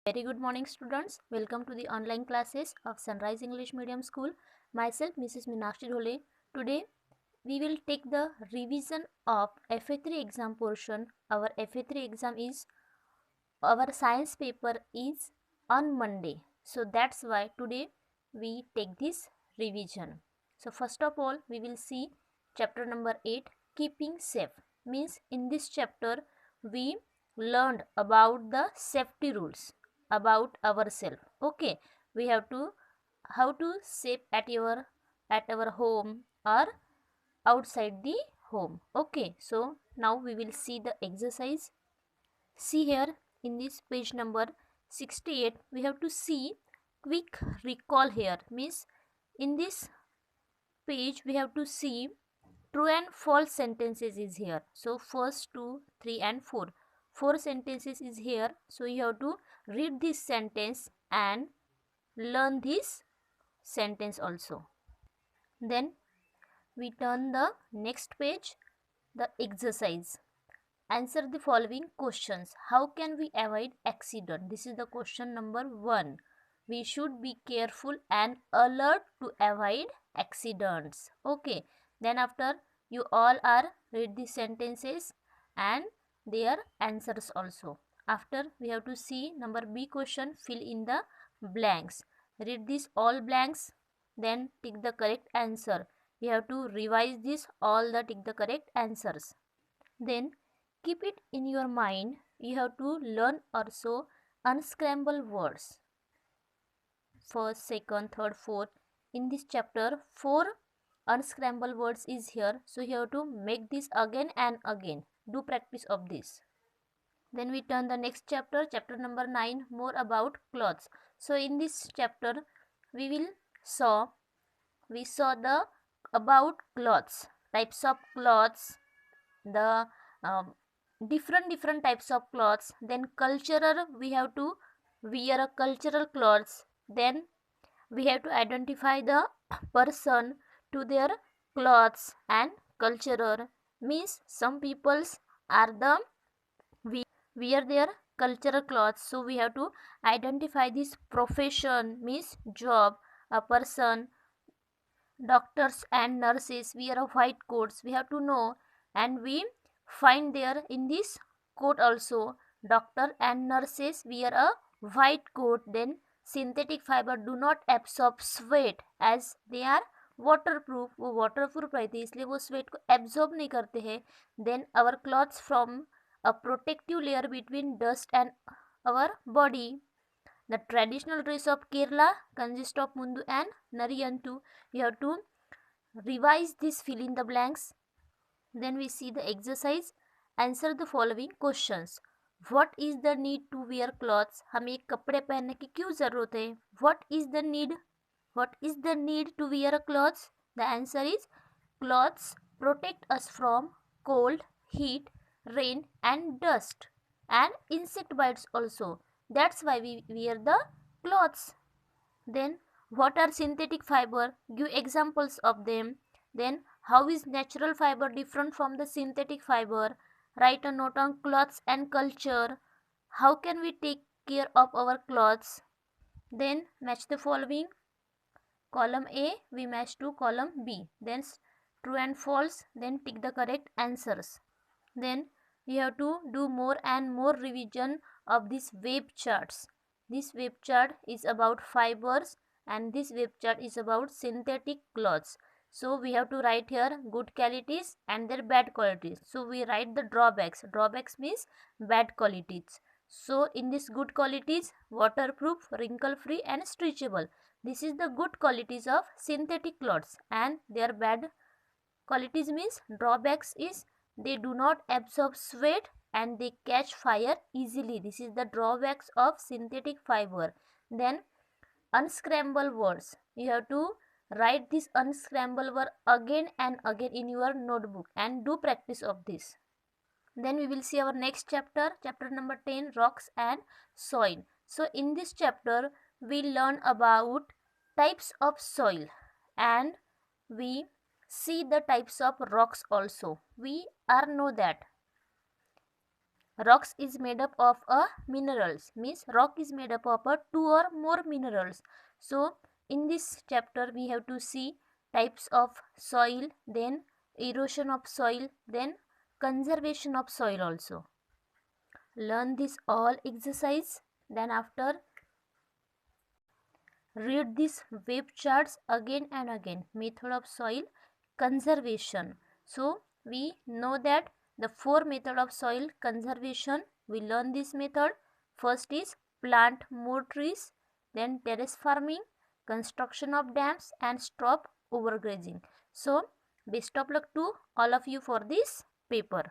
Very good morning, students. Welcome to the online classes of Sunrise English Medium School. Myself, Mrs. Meenakshi Dhole. Today, we will take the revision of FA3 exam portion. Our FA3 exam is, our science paper is on Monday. So that's why today we take this revision. So first of all, we will see chapter number 8, Keeping Safe. Means in this chapter, we learned about the safety rules about ourselves. Okay, we have to how to safe at our home or outside the home. Okay, so now we will see the exercise. See here in this page number 68, we have to see quick recall here. Means in this page we have to see true and false sentences is here. So first 2, 3 and 4. 4 sentences is here. So you have to read this sentence and learn this sentence also. Then we turn the next page, the exercise. Answer the following questions. How can we avoid accident? This is the question number 1. We should be careful and alert to avoid accidents. Okay. Then after, you all are read the sentences and their answers also. After, we have to see number B question, fill in the blanks. Read this all blanks, then tick the correct answer. We have to revise this all the tick the correct answers. Then keep it in your mind. You have to learn also unscramble words. First, second, third, fourth. In this chapter, 4 unscramble words is here. So you have to make this again and again. Do practice of this. Then we turn the next chapter, chapter number 9, more about clothes. So in this chapter, we saw the about clothes, types of clothes, the different types of clothes. Then cultural, we have to wear a cultural clothes. Then we have to identify the person to their clothes and cultural. Means some peoples are the wear their cultural clothes, so we have to identify this profession, means job. A person, doctors and nurses wear a white coats, we have to know, and we find there in this coat also doctor and nurses wear a white coat. Then synthetic fiber do not absorb sweat as they are waterproof. वो waterproof रहती है इसलिए वो sweat को absorb नहीं करते हैं. Then our clothes from a protective layer between dust and our body. The traditional dress of Kerala consists of Mundu and Nariyantu. You have to revise this, fill in the blanks. Then we see the exercise. Answer the following questions. What is the need to wear clothes? हमें कपड़े पहनने की क्यों ज़रूरत है? What is the need? What is the need to wear a clothes? The answer is clothes protect us from cold, heat, rain and dust and insect bites also. That's why we wear the clothes. Then what are synthetic fiber? Give examples of them. Then how is natural fiber different from the synthetic fiber? Write a note on clothes and culture. How can we take care of our clothes? Then match the following. Column A we match to column B. Then true and false. Then tick the correct answers. Then we have to do more and more revision of these web charts. This web chart is about fibers and this web chart is about synthetic cloths. So we have to write here good qualities and their bad qualities. So we write the drawbacks. Drawbacks means bad qualities. So in this good qualities, waterproof, wrinkle free and stretchable. This is the good qualities of synthetic cloths, and their bad qualities means drawbacks is they do not absorb sweat and they catch fire easily. This is the drawbacks of synthetic fiber. Then unscramble words. You have to write this unscramble word again and again in your notebook and do practice of this. Then we will see our next chapter, chapter number 10, rocks and soil. So in this chapter we learn about types of soil and we see the types of rocks also. We are know that Rocks is made up of minerals, means rock is made up of two or more minerals. So in this chapter we have to see types of soil, then erosion of soil, then conservation of soil also. Learn this all exercise, then after read these web charts again and again. Method of soil conservation. So we know that the four method of soil conservation, we learn this method. First is plant more trees, then terrace farming, construction of dams, and stop overgrazing. So best of luck to all of you for this paper.